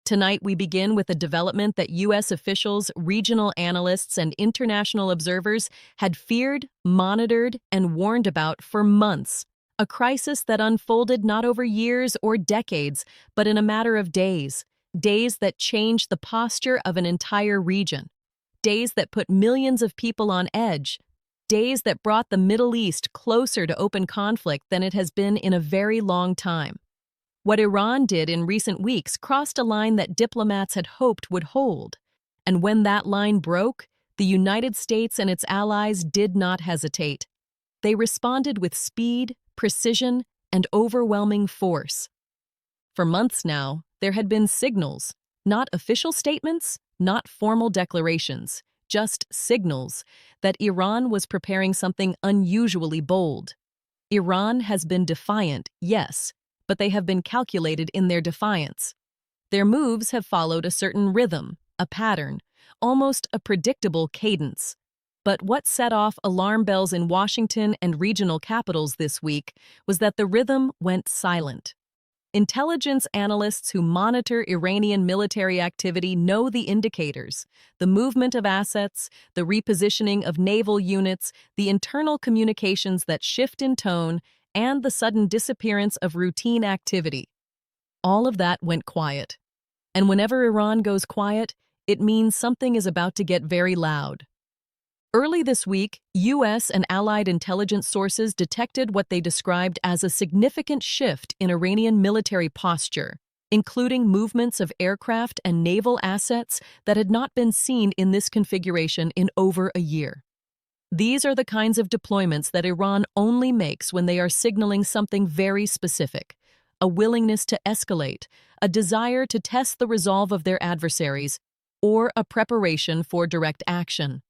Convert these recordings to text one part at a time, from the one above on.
Tonight, we begin with a development that U.S. officials, regional analysts, and international observers had feared, monitored, and warned about for months. A crisis that unfolded not over years or decades, but in a matter of days. Days that changed the posture of an entire region. Days that put millions of people on edge. Days that brought the Middle East closer to open conflict than it has been in a very long time. What Iran did in recent weeks crossed a line that diplomats had hoped would hold. And when that line broke, the United States and its allies did not hesitate. They responded with speed, precision, and overwhelming force. For months now, there had been signals, not official statements, not formal declarations, just signals that Iran was preparing something unusually bold. Iran has been defiant, yes, but they have been calculated in their defiance. Their moves have followed a certain rhythm, a pattern, almost a predictable cadence. But what set off alarm bells in Washington and regional capitals this week was that the rhythm went silent. Intelligence analysts who monitor Iranian military activity know the indicators: the movement of assets, the repositioning of naval units, the internal communications that shift in tone, and the sudden disappearance of routine activity. All of that went quiet. And whenever Iran goes quiet, it means something is about to get very loud. Early this week, U.S. and allied intelligence sources detected what they described as a significant shift in Iranian military posture, including movements of aircraft and naval assets that had not been seen in this configuration in over a year. These are the kinds of deployments that Iran only makes when they are signaling something very specific: a willingness to escalate, a desire to test the resolve of their adversaries, or a preparation for direct action.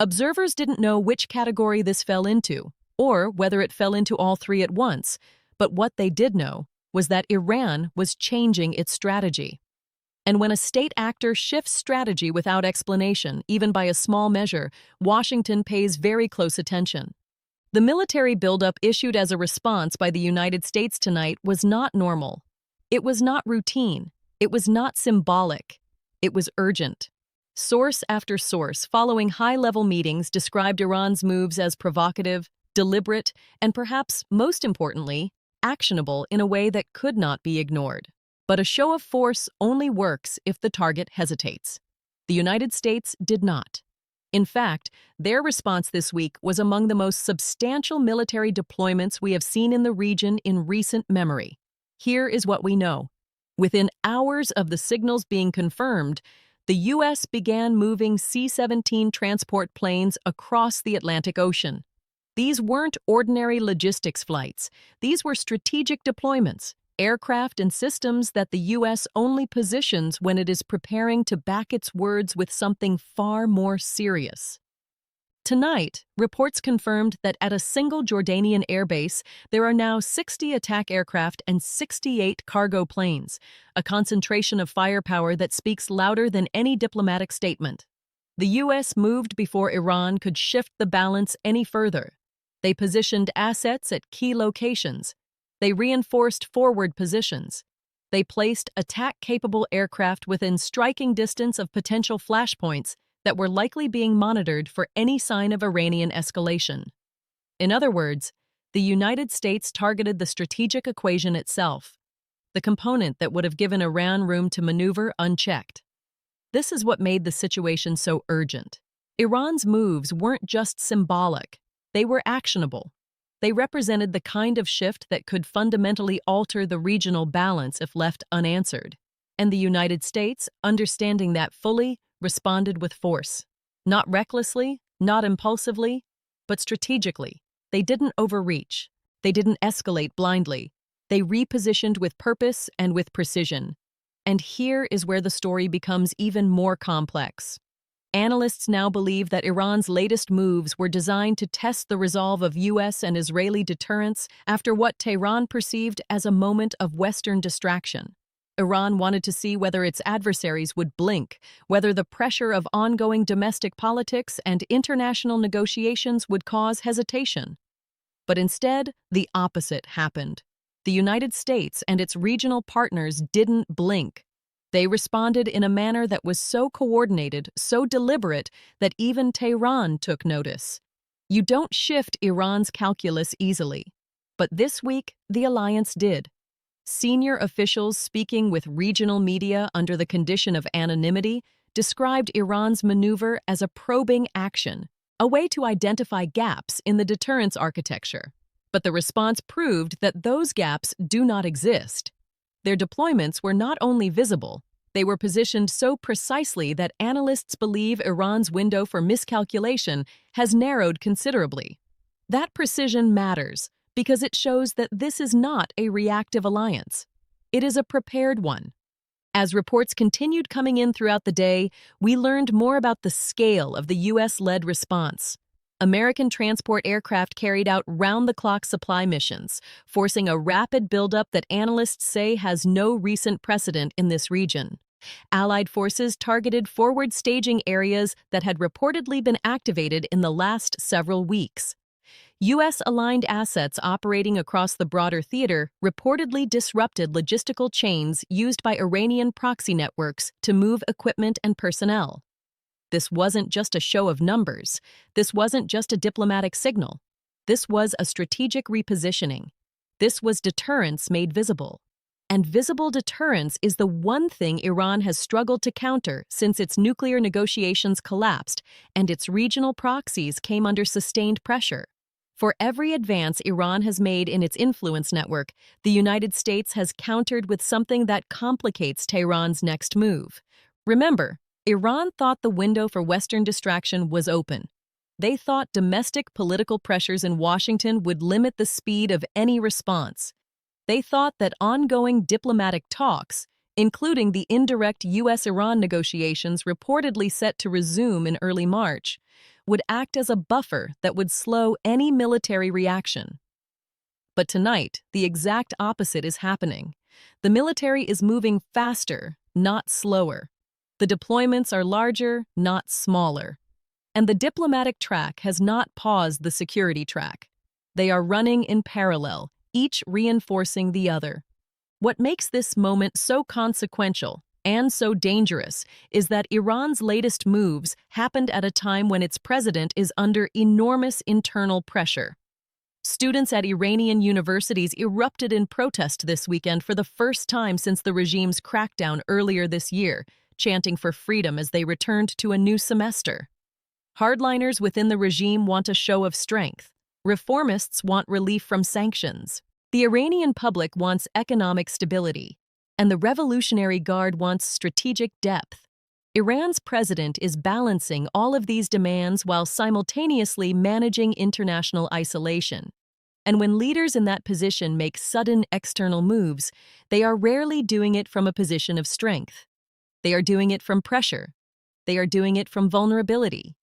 Observers didn't know which category this fell into, or whether it fell into all three at once, but what they did know was that Iran was changing its strategy. And when a state actor shifts strategy without explanation, even by a small measure, Washington pays very close attention. The military buildup issued as a response by the United States tonight was not normal. It was not routine. It was not symbolic. It was urgent. Source after source, following high-level meetings, described Iran's moves as provocative, deliberate, and perhaps, most importantly, actionable in a way that could not be ignored. But a show of force only works if the target hesitates. The United States did not. In fact, their response this week was among the most substantial military deployments we have seen in the region in recent memory. Here is what we know. Within hours of the signals being confirmed, the U.S. began moving C-17 transport planes across the Atlantic Ocean. These weren't ordinary logistics flights. These were strategic deployments. Aircraft and systems that the U.S. only positions when it is preparing to back its words with something far more serious. Tonight, reports confirmed that at a single Jordanian airbase, there are now 60 attack aircraft and 68 cargo planes, a concentration of firepower that speaks louder than any diplomatic statement. The U.S. moved before Iran could shift the balance any further. They positioned assets at key locations. They reinforced forward positions. They placed attack-capable aircraft within striking distance of potential flashpoints that were likely being monitored for any sign of Iranian escalation. In other words, the United States targeted the strategic equation itself, the component that would have given Iran room to maneuver unchecked. This is what made the situation so urgent. Iran's moves weren't just symbolic, they were actionable. They represented the kind of shift that could fundamentally alter the regional balance if left unanswered. And the United States, understanding that fully, responded with force. Not recklessly, not impulsively, but strategically. They didn't overreach. They didn't escalate blindly. They repositioned with purpose and with precision. And here is where the story becomes even more complex. Analysts now believe that Iran's latest moves were designed to test the resolve of U.S. and Israeli deterrence after what Tehran perceived as a moment of Western distraction. Iran wanted to see whether its adversaries would blink, whether the pressure of ongoing domestic politics and international negotiations would cause hesitation. But instead, the opposite happened. The United States and its regional partners didn't blink. They responded in a manner that was so coordinated, so deliberate, that even Tehran took notice. You don't shift Iran's calculus easily. But this week, the alliance did. Senior officials speaking with regional media under the condition of anonymity described Iran's maneuver as a probing action, a way to identify gaps in the deterrence architecture. But the response proved that those gaps do not exist. Their deployments were not only visible, they were positioned so precisely that analysts believe Iran's window for miscalculation has narrowed considerably. That precision matters because it shows that this is not a reactive alliance. It is a prepared one. As reports continued coming in throughout the day, we learned more about the scale of the U.S.-led response. American transport aircraft carried out round-the-clock supply missions, forcing a rapid buildup that analysts say has no recent precedent in this region. Allied forces targeted forward staging areas that had reportedly been activated in the last several weeks. U.S.-aligned assets operating across the broader theater reportedly disrupted logistical chains used by Iranian proxy networks to move equipment and personnel. This wasn't just a show of numbers. This wasn't just a diplomatic signal. This was a strategic repositioning. This was deterrence made visible. And visible deterrence is the one thing Iran has struggled to counter since its nuclear negotiations collapsed and its regional proxies came under sustained pressure. For every advance Iran has made in its influence network, the United States has countered with something that complicates Tehran's next move. Remember, Iran thought the window for Western distraction was open. They thought domestic political pressures in Washington would limit the speed of any response. They thought that ongoing diplomatic talks, including the indirect U.S.-Iran negotiations reportedly set to resume in early March, would act as a buffer that would slow any military reaction. But tonight, the exact opposite is happening. The military is moving faster, not slower. The deployments are larger, not smaller. And the diplomatic track has not paused the security track. They are running in parallel, each reinforcing the other. What makes this moment so consequential and so dangerous is that Iran's latest moves happened at a time when its president is under enormous internal pressure. Students at Iranian universities erupted in protest this weekend for the first time since the regime's crackdown earlier this year, chanting for freedom as they returned to a new semester. Hardliners within the regime want a show of strength. Reformists want relief from sanctions. The Iranian public wants economic stability, and the Revolutionary Guard wants strategic depth. Iran's president is balancing all of these demands while simultaneously managing international isolation. And when leaders in that position make sudden external moves, they are rarely doing it from a position of strength. They are doing it from pressure. They are doing it from vulnerability.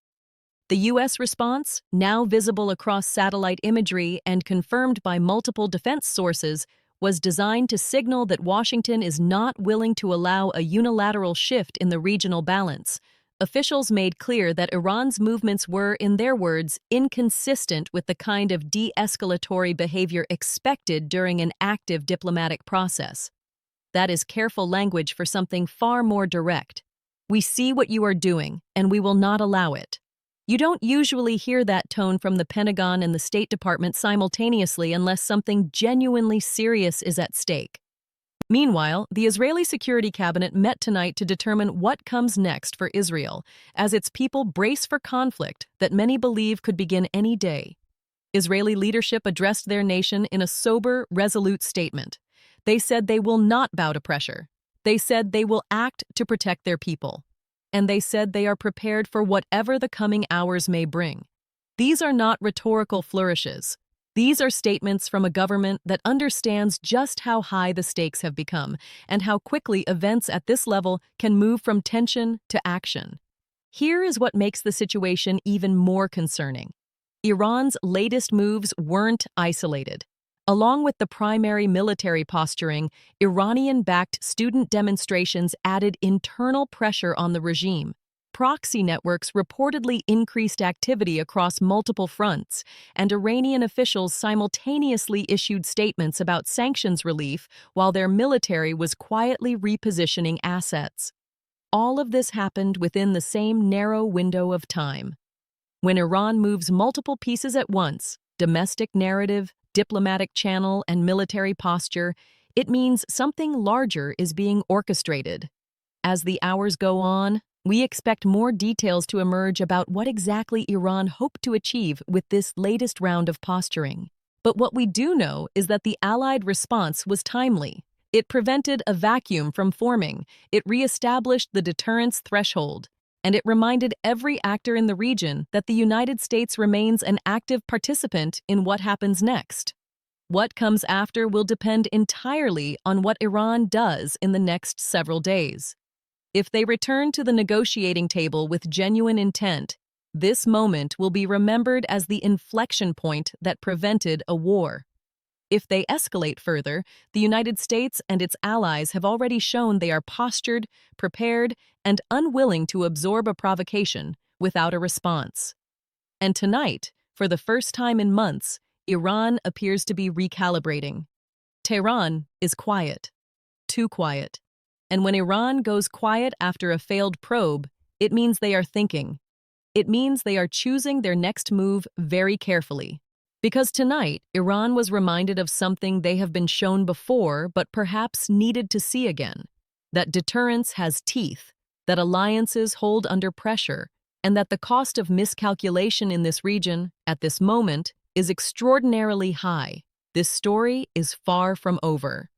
The U.S. response, now visible across satellite imagery and confirmed by multiple defense sources, was designed to signal that Washington is not willing to allow a unilateral shift in the regional balance. Officials made clear that Iran's movements were, in their words, inconsistent with the kind of de-escalatory behavior expected during an active diplomatic process. That is careful language for something far more direct. We see what you are doing, and we will not allow it. You don't usually hear that tone from the Pentagon and the State Department simultaneously unless something genuinely serious is at stake. Meanwhile, the Israeli Security Cabinet met tonight to determine what comes next for Israel, as its people brace for conflict that many believe could begin any day. Israeli leadership addressed their nation in a sober, resolute statement. They said they will not bow to pressure. They said they will act to protect their people. And they said they are prepared for whatever the coming hours may bring. These are not rhetorical flourishes. These are statements from a government that understands just how high the stakes have become and how quickly events at this level can move from tension to action. Here is what makes the situation even more concerning. Iran's latest moves weren't isolated. Along with the primary military posturing, Iranian-backed student demonstrations added internal pressure on the regime. Proxy networks reportedly increased activity across multiple fronts, and Iranian officials simultaneously issued statements about sanctions relief while their military was quietly repositioning assets. All of this happened within the same narrow window of time. When Iran moves multiple pieces at once, domestic narrative, diplomatic channel, and military posture, it means something larger is being orchestrated. As the hours go on, we expect more details to emerge about what exactly Iran hoped to achieve with this latest round of posturing. But what we do know is that the Allied response was timely. It prevented a vacuum from forming, it reestablished the deterrence threshold, and it reminded every actor in the region that the United States remains an active participant in what happens next. What comes after will depend entirely on what Iran does in the next several days. If they return to the negotiating table with genuine intent, this moment will be remembered as the inflection point that prevented a war. If they escalate further, the United States and its allies have already shown they are postured, prepared, and unwilling to absorb a provocation without a response. And tonight, for the first time in months, Iran appears to be recalibrating. Tehran is quiet, too quiet. And when Iran goes quiet after a failed probe, it means they are thinking. It means they are choosing their next move very carefully. Because tonight, Iran was reminded of something they have been shown before but perhaps needed to see again. That deterrence has teeth, that alliances hold under pressure, and that the cost of miscalculation in this region, at this moment, is extraordinarily high. This story is far from over.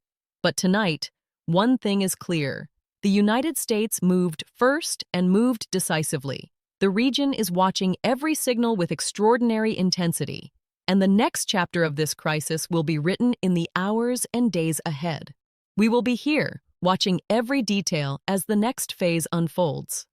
But tonight, one thing is clear. The United States moved first and moved decisively. The region is watching every signal with extraordinary intensity. And the next chapter of this crisis will be written in the hours and days ahead. We will be here, watching every detail as the next phase unfolds.